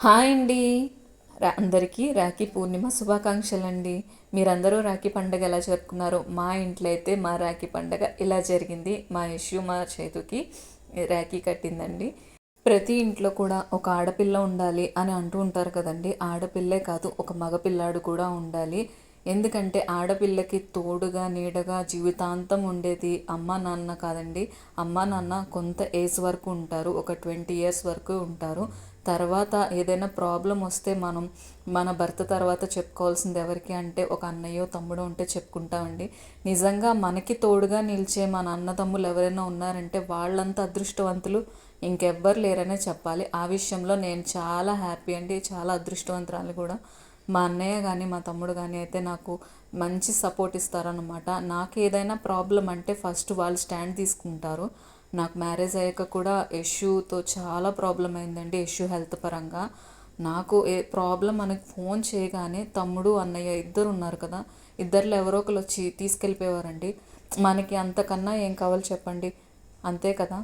Hi అండి. అందరికీ రాఖీ పూర్ణిమ శుభాకాంక్షలండి. మీరందరూ రాఖీ పండగ ఎలా జరుపుకున్నారు? మా ఇంట్లో అయితే మా రాఖీ పండగ ఇలా జరిగింది. మా యశ్యు మా చేతుకి రాఖీ కట్టిందండి. ప్రతి ఇంట్లో కూడా ఒక ఆడపిల్ల ఉండాలి అని అంటూ ఉంటారు కదండి. ఆడపిల్లే కాదు, ఒక మగపిల్లాడు కూడా ఉండాలి. ఎందుకంటే ఆడపిల్లకి తోడుగా నీడగా జీవితాంతం ఉండేది అమ్మ నాన్న కాదండి. అమ్మ నాన్న కొంత ఏజ్ వరకు ఉంటారు, ఒక 20 ఇయర్స్ వరకు ఉంటారు. తర్వాత ఏదైనా ప్రాబ్లం వస్తే మనం మన భర్త తర్వాత చెప్పుకోవాల్సింది ఎవరికి అంటే ఒక అన్నయ్యో తమ్ముడో ఉంటే చెప్పుకుంటామండి. నిజంగా మనకి తోడుగా నిలిచే మన అన్నదమ్ములు ఎవరైనా ఉన్నారంటే వాళ్ళంత అదృష్టవంతులు ఇంకెవ్వరు లేరనే చెప్పాలి. ఆ విషయంలో నేను చాలా హ్యాపీ అండి, చాలా అదృష్టవంతురాలు కూడా. మా అన్నయ్య కానీ మా తమ్ముడు కానీ అయితే నాకు మంచి సపోర్ట్ ఇస్తారనమాట. నాకు ఏదైనా ప్రాబ్లం అంటే ఫస్ట్ వాళ్ళు స్టాండ్ తీసుకుంటారు. నాకు మ్యారేజ్ అయ్యాక కూడా యష్యూతో చాలా ప్రాబ్లం అయిందండి, యష్యూ హెల్త్ పరంగా. నాకు ఏ ప్రాబ్లం మనకి ఫోన్ చేయగానే తమ్ముడు అన్నయ్య ఇద్దరు ఉన్నారు కదా, ఇద్దరిలో ఎవరో ఒకరు వచ్చి తీసుకెళ్ళిపోయేవారండి. మనకి అంతకన్నా ఏం కావాలి చెప్పండి, అంతే కదా.